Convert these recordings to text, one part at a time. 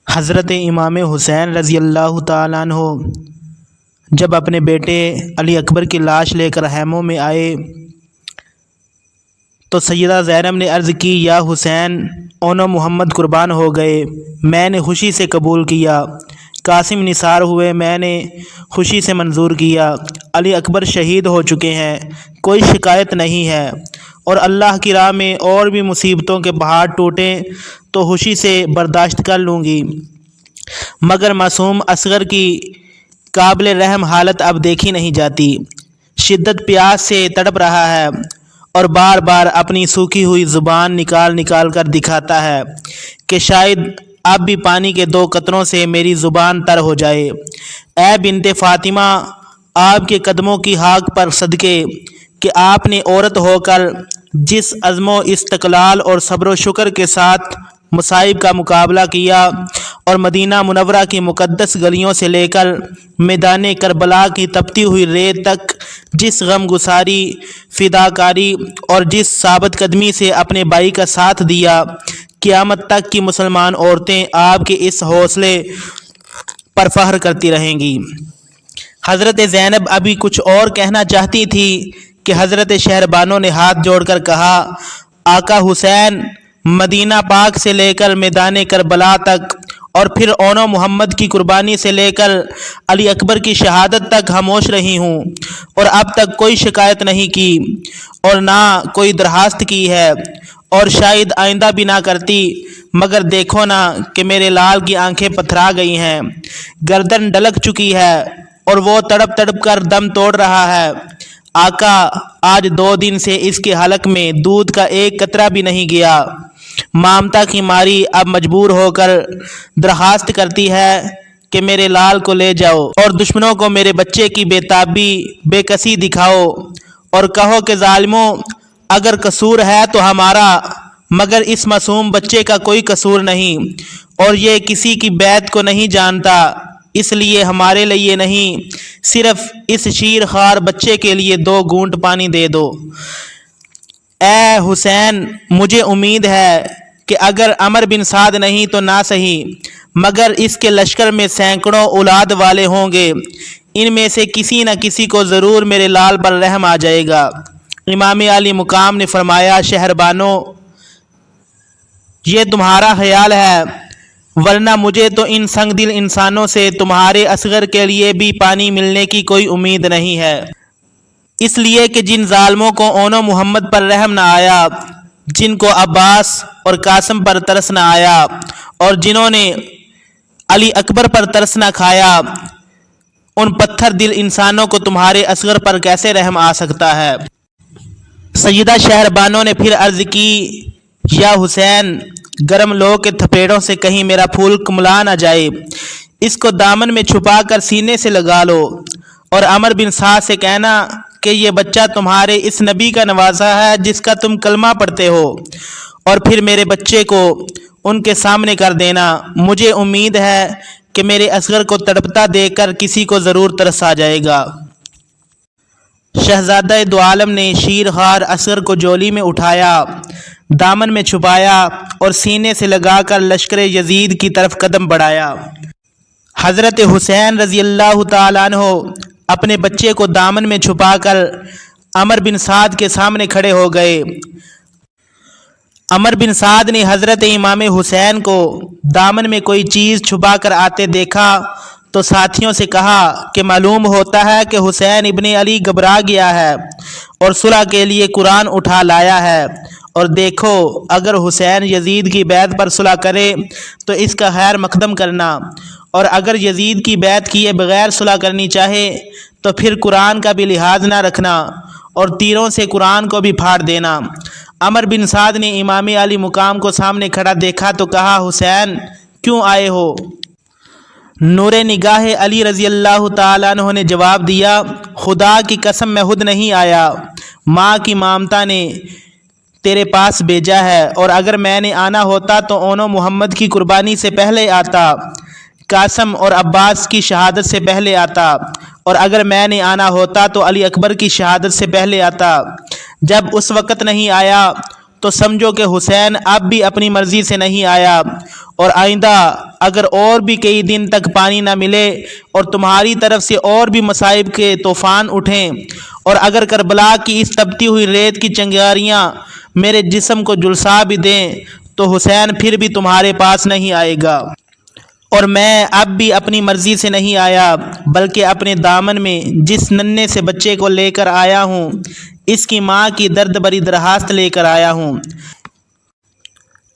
حضرت امام حسین رضی اللہ تعالیٰ عنہ جب اپنے بیٹے علی اکبر کی لاش لے کر خیموں میں آئے تو سیدہ زینب نے عرض کی، یا حسین، اونو محمد قربان ہو گئے، میں نے خوشی سے قبول کیا۔ قاسم نثار ہوئے، میں نے خوشی سے منظور کیا۔ علی اکبر شہید ہو چکے ہیں، کوئی شکایت نہیں ہے، اور اللہ کی راہ میں اور بھی مصیبتوں کے پہاڑ ٹوٹیں تو خوشی سے برداشت کر لوں گی، مگر معصوم اصغر کی قابل رحم حالت اب دیکھی نہیں جاتی۔ شدت پیاس سے تڑپ رہا ہے اور بار بار اپنی سوکھی ہوئی زبان نکال نکال کر دکھاتا ہے کہ شاید اب بھی پانی کے 2 قطروں سے میری زبان تر ہو جائے۔ اے بنت فاطمہ، آپ کے قدموں کی حاق پر صدقے کہ آپ نے عورت ہو کر جس عزم و استقلال اور صبر و شکر کے ساتھ مصائب کا مقابلہ کیا، اور مدینہ منورہ کی مقدس گلیوں سے لے کر میدان کربلا کی تپتی ہوئی ریت تک جس غم گساری، فداکاری اور جس ثابت قدمی سے اپنے بھائی کا ساتھ دیا، قیامت تک کی مسلمان عورتیں آپ کے اس حوصلے پر فخر کرتی رہیں گی۔ حضرت زینب ابھی کچھ اور کہنا چاہتی تھی کہ حضرت شہربانو نے ہاتھ جوڑ کر کہا، آقا حسین، مدینہ پاک سے لے کر میدان کربلا تک، اور پھر اونو محمد کی قربانی سے لے کر علی اکبر کی شہادت تک خاموش رہی ہوں، اور اب تک کوئی شکایت نہیں کی اور نہ کوئی درخواست کی ہے، اور شاید آئندہ بھی نہ کرتی، مگر دیکھو نا کہ میرے لال کی آنکھیں پتھرا گئی ہیں، گردن ڈلک چکی ہے اور وہ تڑپ تڑپ کر دم توڑ رہا ہے۔ آقا، آج 2 دن سے اس کے حلق میں دودھ کا ایک قطرہ بھی نہیں گیا۔ مامتا کی ماری اب مجبور ہو کر درخواست کرتی ہے کہ میرے لال کو لے جاؤ اور دشمنوں کو میرے بچے کی بے تابی، بے کسی دکھاؤ، اور کہو کہ ظالموں، اگر قصور ہے تو ہمارا، مگر اس معصوم بچے کا کوئی قصور نہیں، اور یہ کسی کی بیعت کو نہیں جانتا، اس لیے ہمارے لیے نہیں، صرف اس شیر خوار بچے کے لیے 2 گھونٹ پانی دے دو۔ اے حسین، مجھے امید ہے کہ اگر عمر بن سعد نہیں تو نہ صحیح، مگر اس کے لشکر میں سینکڑوں اولاد والے ہوں گے، ان میں سے کسی نہ کسی کو ضرور میرے لال پر رحم آ جائے گا۔ امام علی مقام نے فرمایا، شہربانو، یہ تمہارا خیال ہے، ورنہ مجھے تو ان سنگ دل انسانوں سے تمہارے اصغر کے لیے بھی پانی ملنے کی کوئی امید نہیں ہے، اس لیے کہ جن ظالموں کو اونو محمد پر رحم نہ آیا، جن کو عباس اور قاسم پر ترس نہ آیا، اور جنہوں نے علی اکبر پر ترس نہ کھایا، ان پتھر دل انسانوں کو تمہارے اصغر پر کیسے رحم آ سکتا ہے؟ سیدہ شہربانو نے پھر عرض کی، یا حسین، گرم لو کے تھپیڑوں سے کہیں میرا پھول کملا نہ جائے، اس کو دامن میں چھپا کر سینے سے لگا لو، اور عمر بن سعد سے کہنا کہ یہ بچہ تمہارے اس نبی کا نوازا ہے جس کا تم کلمہ پڑھتے ہو، اور پھر میرے بچے کو ان کے سامنے کر دینا۔ مجھے امید ہے کہ میرے اصغر کو تڑپتا دیکھ کر کسی کو ضرور ترس آ جائے گا۔ شہزادہ دو عالم نے شیر خوار اصغر کو جولی میں اٹھایا، دامن میں چھپایا اور سینے سے لگا کر لشکر یزید کی طرف قدم بڑھایا۔ حضرت حسین رضی اللہ تعالیٰ عنہ اپنے بچے کو دامن میں چھپا کر عمر بن سعد کے سامنے کھڑے ہو گئے۔ عمر بن سعد نے حضرت امام حسین کو دامن میں کوئی چیز چھپا کر آتے دیکھا تو ساتھیوں سے کہا کہ معلوم ہوتا ہے کہ حسین ابن علی گھبرا گیا ہے اور صلح کے لیے قرآن اٹھا لایا ہے، اور دیکھو اگر حسین یزید کی بیعت پر صلح کرے تو اس کا خیر مقدم کرنا، اور اگر یزید کی بیعت کیے بغیر صلح کرنی چاہے تو پھر قرآن کا بھی لحاظ نہ رکھنا اور تیروں سے قرآن کو بھی پھاڑ دینا۔ عمر بن سعد نے امام علی مقام کو سامنے کھڑا دیکھا تو کہا، حسین، کیوں آئے ہو؟ نور نگاہ علی رضی اللہ تعالیٰ عنہ نے جواب دیا، خدا کی قسم میں خود نہیں آیا، ماں کی مامتا نے تیرے پاس بھیجا ہے، اور اگر میں نے آنا ہوتا تو اونو محمد کی قربانی سے پہلے آتا، قاسم اور عباس کی شہادت سے پہلے آتا، اور اگر میں نے آنا ہوتا تو علی اکبر کی شہادت سے پہلے آتا۔ جب اس وقت نہیں آیا تو سمجھو کہ حسین اب بھی اپنی مرضی سے نہیں آیا، اور آئندہ اگر اور بھی کئی دن تک پانی نہ ملے اور تمہاری طرف سے اور بھی مصائب کے طوفان اٹھیں، اور اگر کربلا کی اس تپتی ہوئی ریت کی چنگاریاں میرے جسم کو جھلسا بھی دیں تو حسین پھر بھی تمہارے پاس نہیں آئے گا، اور میں اب بھی اپنی مرضی سے نہیں آیا بلکہ اپنے دامن میں جس ننھے سے بچے کو لے کر آیا ہوں اس کی ماں کی درد بری درخواست لے کر آیا ہوں۔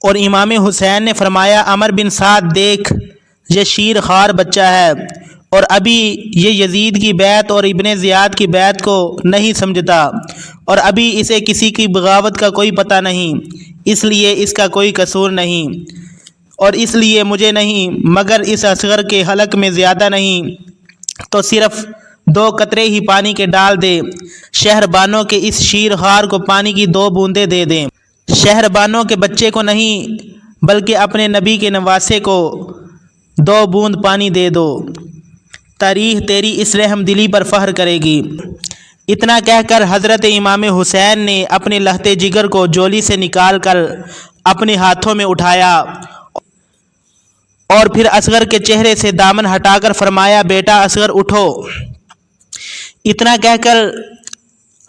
اور امام حسین نے فرمایا، عمر بن سعد دیکھ، یہ شیر خوار بچہ ہے اور ابھی یہ یزید کی بیعت اور ابن زیاد کی بیعت کو نہیں سمجھتا، اور ابھی اسے کسی کی بغاوت کا کوئی پتہ نہیں، اس لیے اس کا کوئی قصور نہیں، اور اس لیے مجھے نہیں مگر اس اصغر کے حلق میں زیادہ نہیں تو صرف 2 قطرے ہی پانی کے ڈال دے، شہربانوں کے اس شیر خوار کو پانی کی 2 بوندیں دے دیں، شہربانوں کے بچے کو نہیں بلکہ اپنے نبی کے نواسے کو 2 بوند پانی دے دو، تاریخ تیری اس رحم دلی پر فخر کرے گی۔ اتنا کہہ کر حضرت امام حسین نے اپنے لہتے جگر کو جولی سے نکال کر اپنے ہاتھوں میں اٹھایا اور پھر اصغر کے چہرے سے دامن ہٹا کر فرمایا، بیٹا اصغر اٹھو۔ اتنا کہہ کر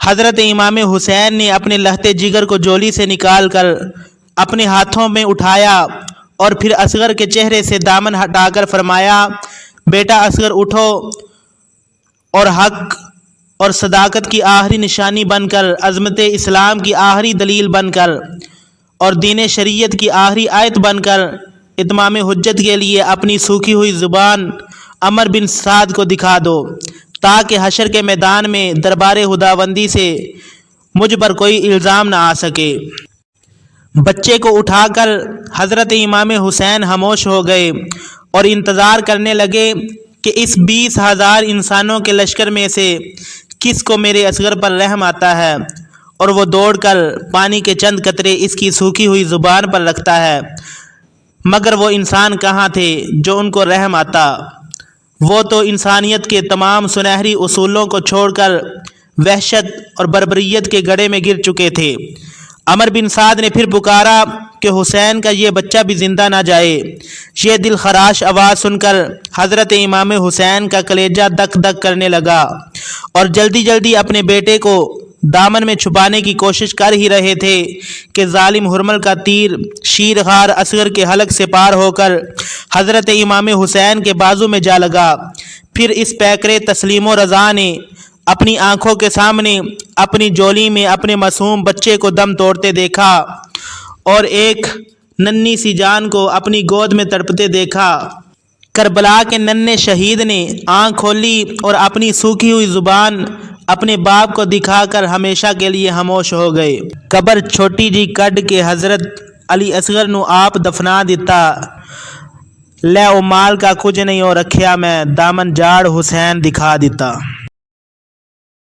حضرت امام حسین نے اپنے لہتے جگر کو جولی سے نکال کر اپنے ہاتھوں میں اٹھایا اور پھر اصغر کے چہرے سے دامن ہٹا کر فرمایا، بیٹا اصغر اٹھو، اور حق اور صداقت کی آخری نشانی بن کر، عظمت اسلام کی آخری دلیل بن کر اور دین شریعت کی آخری آیت بن کر اتمام حجت کے لیے اپنی سوکھی ہوئی زبان عمر بن سعد کو دکھا دو، تاکہ حشر کے میدان میں دربار خداوندی سے مجھ پر کوئی الزام نہ آ سکے۔ بچے کو اٹھا کر حضرت امام حسین خاموش ہو گئے اور انتظار کرنے لگے کہ اس 20,000 انسانوں کے لشکر میں سے کس کو میرے اصغر پر رحم آتا ہے، اور وہ دوڑ کر پانی کے چند قطرے اس کی سوکھی ہوئی زبان پر رکھتا ہے، مگر وہ انسان کہاں تھے جو ان کو رحم آتا؟ وہ تو انسانیت کے تمام سنہری اصولوں کو چھوڑ کر وحشت اور بربریت کے گڑھے میں گر چکے تھے۔ عمر بن سعد نے پھر پکارا کہ حسین کا یہ بچہ بھی زندہ نہ جائے۔ یہ دل خراش آواز سن کر حضرت امام حسین کا کلیجہ دک دک کرنے لگا اور جلدی جلدی اپنے بیٹے کو دامن میں چھپانے کی کوشش کر ہی رہے تھے کہ ظالم حرمل کا تیر شیر خوار اصغر کے حلق سے پار ہو کر حضرت امام حسین کے بازو میں جا لگا۔ پھر اس پیکرے تسلیم و رضا نے اپنی آنکھوں کے سامنے اپنی جولی میں اپنے معصوم بچے کو دم توڑتے دیکھا اور ایک ننھی سی جان کو اپنی گود میں تڑپتے دیکھا۔ کربلا کے ننھے شہید نے آنکھ کھولی اور اپنی سوکھی ہوئی زبان اپنے باپ کو دکھا کر ہمیشہ کے لیے خاموش ہو گئے۔ قبر چھوٹی جی کڈ کے حضرت علی اصغر نو آپ دفنا دیتا، لے او مال کا کچھ نہیں ہو رکھیا میں دامن جاڑ حسین دکھا دیتا۔